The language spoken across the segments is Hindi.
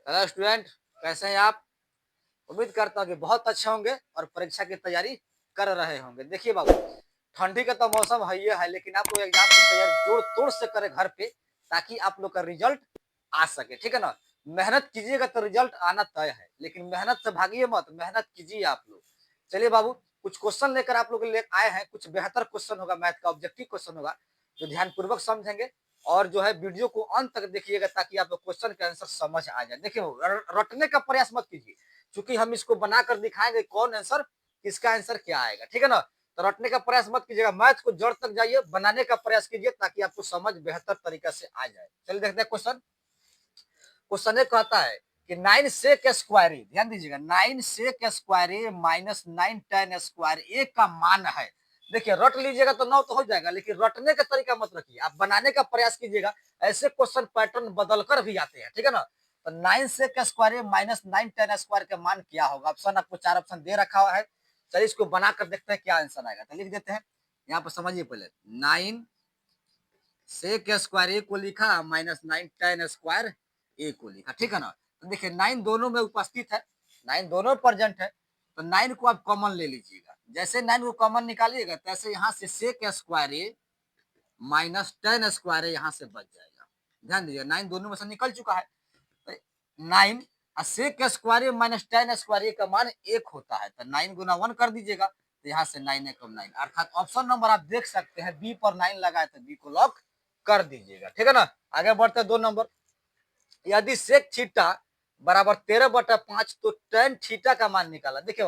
हेलो स्टूडेंट, कैसे हैं आप? उम्मीद करता हूँ कि बहुत अच्छे होंगे और परीक्षा की तैयारी कर रहे होंगे। देखिए बाबू, ठंडी का तो मौसम है ही है, लेकिन आप लोग एग्जाम की तैयारी जोर तोड़ से करें घर पे, ताकि आप लोग का रिजल्ट आ सके। ठीक है ना? मेहनत कीजिएगा तो रिजल्ट आना तय है, लेकिन मेहनत से भागिए मत, मेहनत कीजिए आप लोग। चलिए बाबू, कुछ क्वेश्चन लेकर आप लोग ले आए हैं। कुछ बेहतर क्वेश्चन होगा, मैथ का ऑब्जेक्टिव क्वेश्चन होगा, जो ध्यान पूर्वक समझेंगे और जो है वीडियो को अंत तक देखिएगा, ताकि आप लोग क्वेश्चन के आंसर समझ आ जाए। देखिए, रटने का प्रयास मत कीजिए, क्योंकि हम इसको बनाकर दिखाएंगे कौन आंसर, किसका आंसर क्या आएगा। ठीक है ना? तो रटने का प्रयास मत कीजिएगा, मैथ को जड़ तक जाइए, बनाने का प्रयास कीजिए, ताकि आपको समझ बेहतर तरीका से आ जाए। चलिए देखते हैं क्वेश्चन। क्वेश्चन कहता है कि 9 सेक स्क्वायर, ध्यान दीजिएगा, 9 sec square minus 9 tan square A का मान है। देखिए, रट लीजिएगा तो 9 तो हो जाएगा, लेकिन रटने का तरीका मत रखिए, आप बनाने का प्रयास कीजिएगा। ऐसे क्वेश्चन पैटर्न बदलकर भी आते हैं। ठीक है ना? तो 9 sec square minus 9 tan square का मान क्या होगा? ऑप्शन आपको 4 ऑप्शन दे रखा हुआ है। चलिए इसको बनाकर देखते हैं क्या आंसर आएगा। तो लिख देते हैं, यहाँ पर समझिए पहले। 9 सेक स्क्वायर ए को लिखा, माइनस 9 tan स्क्वायर ए को लिखा। ठीक है ना? तो देखिए, 9 दोनों में उपस्थित है, 9 दोनों प्रेजेंट है, तो 9 को आप कॉमन ले लीजिएगा। जैसे 9 को कॉमन निकालिएगा, तैसे यहाँ से सेक स्क्वायर ए माइनस tan स्क्वायर ए यहाँ से बच जाएगा। ध्यान दीजिए, 9 दोनों में से निकल चुका है। तो 9 sec square A minus tan square A का मान 1 होता है, तो 9 गुना 1 कर दीजिएगा, तो यहाँ से 9 एकम 9, अर्थात ऑप्शन नंबर आप देख सकते हैं बी पर 9 लगाए, तो बी को लॉक कर दीजिएगा। ठीक है ना? आगे बढ़ते हैं 2 नंबर। यदि सेक थीटा बराबर 13/5, तो tan थीटा का मान निकाला। देखिए,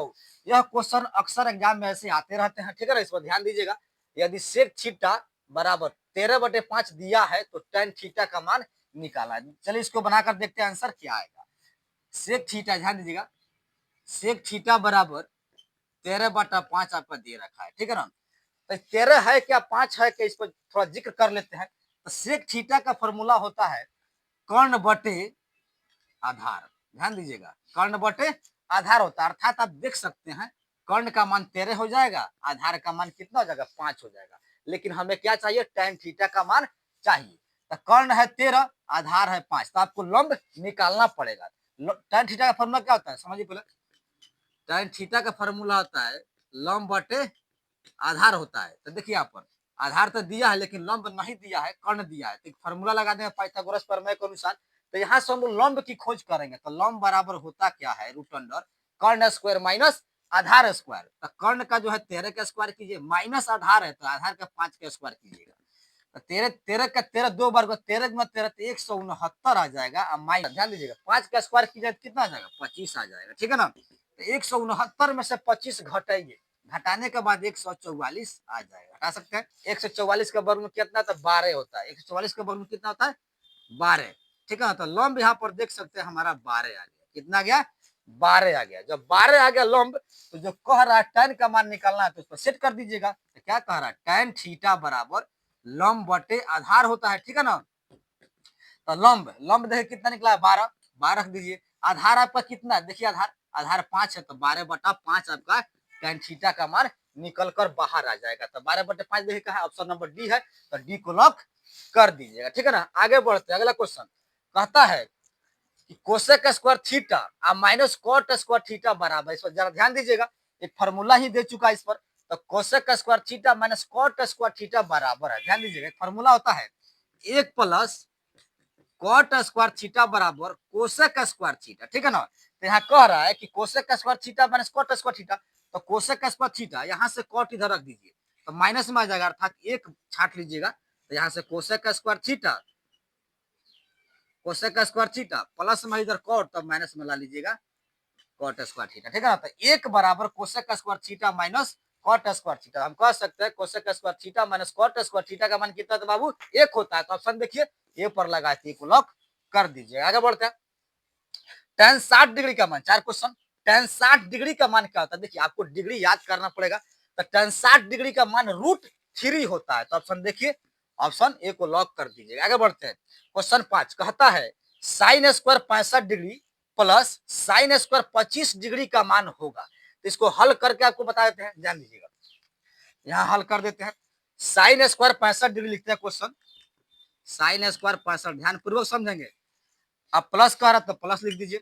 यह क्वेश्चन अक्सर एग्जाम में ऐसे आते रहते हैं। ठीक है ना? इस पर ध्यान दीजिएगा। यदि सेक थीटा बराबर 13/5 दिया है, तो tan थीटा का मान निकाला। चलिए इसको बनाकर देखते हैं आंसर क्या आएगा। सेक थीटा, ध्यान दीजिएगा, सेक थीटा बराबर 13/5 आपका दे रखा है। ठीक है ना? तो 13 है क्या, 5 है क्या, इस पर थोड़ा जिक्र कर लेते हैं। तो सेक थीटा का फॉर्मूला होता है कर्ण बटे आधार। ध्यान दीजिएगा, कर्ण बटे आधार होता है, अर्थात आप देख सकते हैं कर्ण का मान 13 हो जाएगा, आधार का मान कितना हो जाएगा, 5 हो जाएगा। लेकिन हमें क्या चाहिए, tan थीटा का मान चाहिए। तो कर्ण है 13, आधार है 5, तो आपको लंब निकालना पड़ेगा। tan थीटा का फॉर्मूला क्या होता है, समझिए पहले। tan थीटा का फॉर्मूला होता है लंब बटे आधार होता है। तो देखिए, यहाँ पर आधार तो दिया है, लेकिन लंब नहीं दिया है, कर्ण दिया है। तो फॉर्मूला लगा देंगे पाइथागोरस प्रमेय के अनुसार। तो यहाँ से हम लंब की खोज करेंगे, तो लंब बराबर होता क्या है, रूट अंडर कर्ण स्क्वायर माइनस आधार स्क्वायर। तो कर्ण का जो है 13 का स्क्वायर कीजिए, माइनस आधार है तो आधार का 5 का स्क्वायर कीजिएगा। तो 13 13 का 13 दो बार, 13 में 13 तो 169 आ जाएगा। माइनस, ध्यान दीजिएगा, 5 का स्क्वायर कीजिए तो कितना आ जाएगा, 25 आ जाएगा। ठीक है ना? तो 169 में से 25 घटाइए, घटाने के बाद 144 आ जाएगा। हटा सकते हैं। 144 का वर्गमूल कितना था, 12 होता है। 144 का वर्गमूल कितना होता है, 12। ठीक है ना? तो लंब यहाँ पर देख सकते हैं हमारा 12 आ गया। कितना गया, 12 आ गया। जब 12 आ गया लंब, तो जो कह रहा है tan का मान निकालना है, तो उसको सेट कर दीजिएगा। तो क्या कह रहा है, tan थीटा बराबर लंब बटे आधार होता है। ठीक है ना? तो लंब लंब देखिए कितना निकला है, 12, 12 रख दीजिए। आधार आपका कितना है, देखिए आधार आधार 5 है, तो 12/5 आपका tan थीटा का मान निकल कर बाहर आ जाएगा। तो 12/5 देखिए कहा, ऑप्शन नंबर डी है, तो डी को लॉक कर दीजिएगा। ठीक है ना? आगे बढ़ते हैं, अगला क्वेश्चन कहता है कि कोसेक स्क्वायर थीटा और माइनस कॉट स्क्वायर थीटा बराबर। इस पर जरा ध्यान दीजिएगा, एक फॉर्मूला ही दे चुका है इस पर। तो cosec square theta minus cot square theta बराबर है, ध्यान दीजिएगा, एक फॉर्मूला होता है 1 प्लस कॉट स्क्वायर थीटा बराबर कोसेक स्क्वायर थीटा। ठीक है ना? तो यहाँ कह रहा है कि cosec square theta minus cot square theta, तो कोसेक स्क्वायर थीटा यहाँ से कॉट इधर रख दीजिए, तो माइनस में आ जाएगा, अर्थात 1 छाट लीजिएगा। तो यहाँ से cosec square theta, cosec square theta plus में इधर कॉट, तो माइनस में ला लीजिएगा कॉट स्क्वायर थीटा। ठीक है ना? तो 1 बराबर cosec square theta minus cot square theta. हम कह सकते हैं cosec square theta minus cot square theta का मान कितना था बाबू, 1 होता है। तो ऑप्शन देखिए ए पर लगा के को लॉक कर दीजिए। आगे बढ़ते हैं। tan 60 डिग्री का मान, 4 क्वेश्चन। tan 60 डिग्री का मान क्या होता है, देखिए आपको डिग्री याद करना पड़ेगा। तो tan 60 डिग्री का मान √3 होता है। तो ऑप्शन देखिए, ऑप्शन ए को लॉक कर दीजिए। आगे बढ़ते हैं। क्वेश्चन 5 कहता है sine square 65 degree plus sign square 25 degree का मान होगा। तो इसको हल करके आपको बता देते हैं, ध्यान दीजिएगा, यहाँ हल कर देते हैं। साइन स्क्वायर 65 डिग्री लिखते हैं क्वेश्चन, साइन स्क्वायर 65, ध्यान पूर्वक समझेंगे। अब प्लस कह रहा तो प्लस लिख दीजिए।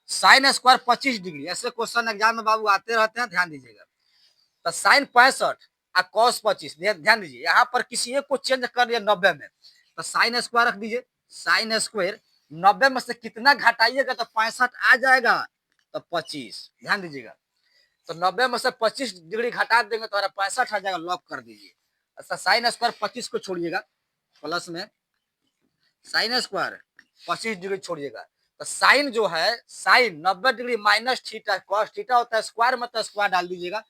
साइन स्क्वायर 25 डिग्री, ऐसे क्वेश्चन एग्जाम में बाबू आते रहते हैं, ध्यान दीजिएगा। तो साइन 65 और कॉस 25, ध्यान दीजिए यहाँ पर किसी एक को चेंज कर दिया 90 में, तो साइन स्क्वायर रख दीजिए। साइन स्क्वायर 90 में से कितना घटाइएगा तो 65 आ जाएगा, तो 25, ध्यान दीजिएगा। तो 90 में से 25 डिग्री घटा देंगे तो 65 आ जाएगा, लॉक कर दीजिए। अच्छा, साइन स्क्वायर 25 को छोड़िएगा, प्लस में साइन स्क्वायर 25 डिग्री छोड़िएगा, तो साइन जो है sine 90 degree minus theta, cos theta होता है स्क्वायर में, तो स्क्वायर डाल दीजिएगा।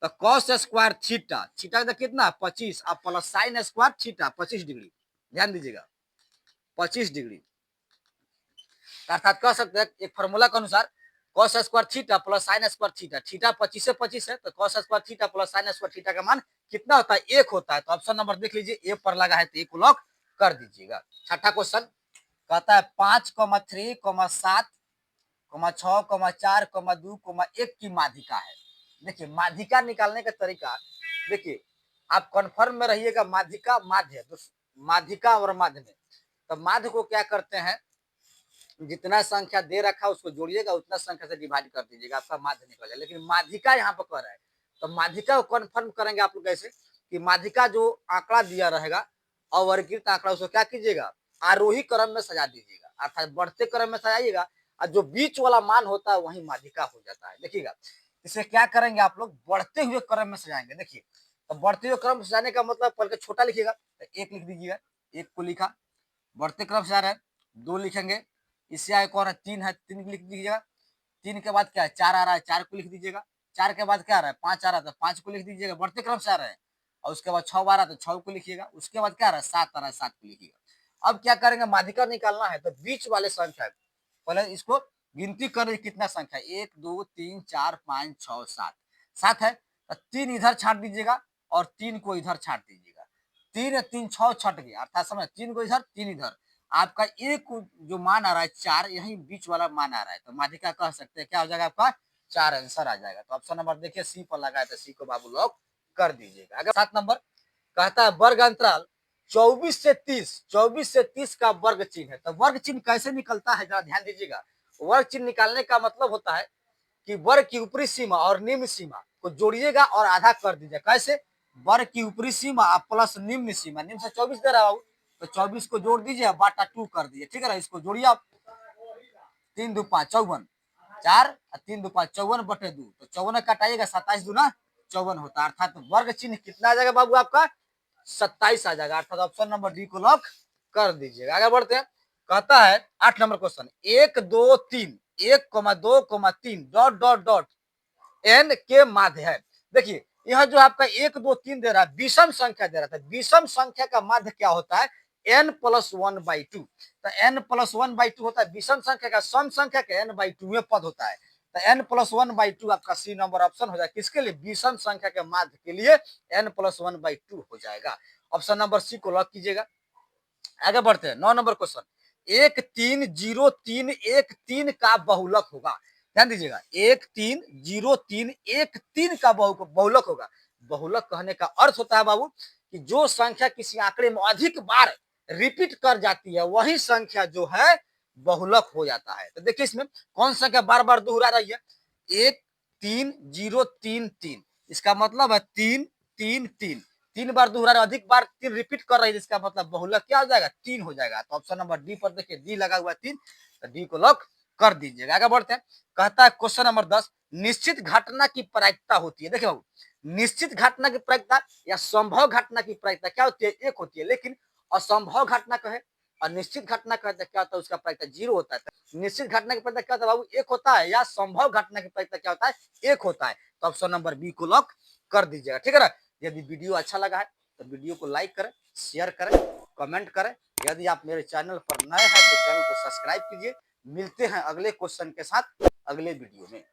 तो कॉस स्क्वायर थीटा, थीटा का कितना 25, अब plus sine square theta 25 degree, ध्यान दीजिएगा 25 डिग्री। अर्थात कह सकते हैं एक फॉर्मूला के अनुसार cos square theta plus sine square theta, theta 25 से 25 है, तो cos square theta plus sine square theta का मान कितना होता है, 1 होता है। तो ऑप्शन नंबर देख लीजिए, ए पर लगा है तो ए को लॉक कर दीजिएगा। छठा क्वेश्चन कहता है 5,3, 7, 6, 4, 2, 1 की माध्यिका है। देखिए माध्यिका निकालने का तरीका, देखिए आप कन्फर्म में रहिएगा, माध्यिका माध्य, तो माध्यिका और माध्य में, तो माध्य को क्या करते हैं, जितना संख्या दे रखा है उसको जोड़िएगा, उतना संख्या से डिवाइड कर दीजिएगा, आपका माध्य निकल जाए। लेकिन माध्यिका यहाँ पर कह रहा है, तो माध्यिका को कन्फर्म करेंगे आप लोग कैसे, कि माध्यिका जो आंकड़ा दिया रहेगा अवर्गीकृत आंकड़ा, उसको क्या कीजिएगा, आरोही क्रम में सजा दीजिएगा, अर्थात बढ़ते क्रम में सजाइएगा, और जो बीच वाला मान होता है वही माध्यिका हो जाता है। देखिएगा इसे क्या करेंगे आप लोग, बढ़ते हुए क्रम में सजाएंगे। देखिए तो बढ़ते हुए क्रम सजाने का मतलब पहले छोटा लिखिएगा, तो 1 लिख दीजिएगा, 1 को लिखा, बढ़ते क्रम से आ रहा है 2 लिखेंगे, इससे आगे कौन है 3 है, 3 लिख दीजिएगा, 3 के बाद क्या है 4 आ रहा है, 4 को लिख दीजिएगा, 4 के बाद क्या आ रहा है 5 आ रहा है, तो 5 को लिख दीजिएगा, बढ़ते क्रम से आ रहा है। और उसके बाद 6 आ रहा है तो 6 को लिखिएगा, उसके बाद क्या आ रहा है 7 आ रहा है, 7 को लिखिएगा। अब क्या करेंगे, माध्यिका निकालना है, तो बीच वाले संख्या पहले इसको गिनती कर, कितना संख्या 1 2 3 4 5 6 7, 7 है, तो 3 इधर छाट दीजिएगा और 3 को इधर छाट दीजिएगा, 3 3 6 छट गया, अर्थात समझ 3 को इधर 3 इधर, आपका एक जो मान आ रहा है 4, यही बीच वाला मान आ रहा है, तो माध्यिका कह सकते हैं क्या हो जाएगा आपका 4 आंसर आ जाएगा। तो ऑप्शन नंबर देखिए सी पर लगा है, तो सी को बाबू लॉक कर दीजिएगा। अगर 7 नंबर कहता है वर्ग अंतराल 24 से 30 का वर्ग चिन्ह है, तो वर्ग चिन्ह कैसे निकलता है जरा ध्यान दीजिएगा। वर्ग चिन्ह निकालने का मतलब होता है कि वर्ग की ऊपरी सीमा और निम्न सीमा को जोड़िएगा और आधा कर दीजिएगा। कैसे, वर्ग की ऊपरी सीमा प्लस निम्न सीमा, निम्न से 24 दे रहा हूं तो 24 को जोड़ दीजिए, बाटा 2 कर दीजिए, ठीक है ना। इसको जोड़िए आप, 3 2 5 54, 4 3 2 5 54 बटे 2, तो 54 कटाइएगा 27 दूना 54 होता है, अर्थात वर्ग चिन्ह कितना आ जाएगा बाबू आपका 27 आ जाएगा, अर्थात ऑप्शन नंबर डी को लॉक कर दीजिएगा। आगे बढ़ते हैं, कहता है 8 नंबर question 1 2 3 1 2 3 dot dot dot N के माध्य है। देखिए यह जो आपका 1 2 3 दे रहा है विषम संख्या दे रहा था, विषम संख्या का माध्य क्या होता है n प्लस 1/2, तो n प्लस 1/2 होता है विषम संख्या का, सम संख्या का n/2 में पद होता है, तो n प्लस 1/2 आपका सी नंबर ऑप्शन हो जाएगा, किसके लिए, विषम संख्या के माध्य के लिए n प्लस 1/2 हो जाएगा, ऑप्शन नंबर सी को लॉक कीजिएगा। आगे बढ़ते हैं 9 नंबर क्वेश्चन 130313 का बहुलक होगा, ध्यान दीजिएगा 130313 का बहुलक होगा। बहुलक कहने का अर्थ होता है बाबू कि जो संख्या किसी आंकड़े में अधिक बार रिपीट कर जाती है वही संख्या जो है बहुलक हो जाता है। तो देखिए इसमें कौन संख्या बार बार दोहरा रही है, 13033, इसका मतलब है 3 3 बार दोहरा रहा, अधिक बार 3 रिपीट कर रही है, इसका मतलब बहुलक क्या हो जाएगा 3 हो जाएगा। तो ऑप्शन नंबर डी पर देखिए डी लगा हुआ है 3, तो डी को लॉक कर दीजिएगा। आगे बढ़ते हैं, कहता है क्वेश्चन नंबर 10 निश्चित घटना की प्रायिकता होती है। देखिए बाबू निश्चित घटना की प्रायिकता या संभव घटना की प्रायिकता क्या होती है, एक होती है, लेकिन असंभव घटना कहे और निश्चित घटना कहते क्या होता है, उसका प्रायिकता 0 होता है। निश्चित घटना की प्रायिकता क्या होता है बाबू, एक होता है, या संभव घटना की प्रायिकता क्या होता है, एक होता है। तो ऑप्शन नंबर बी को लॉक कर दीजिएगा, ठीक है ना। यदि वीडियो अच्छा लगा है तो वीडियो को लाइक करें, शेयर करें, कमेंट करें। यदि आप मेरे चैनल पर नए हैं तो चैनल को सब्सक्राइब कीजिए। मिलते हैं अगले क्वेश्चन के साथ अगले वीडियो में।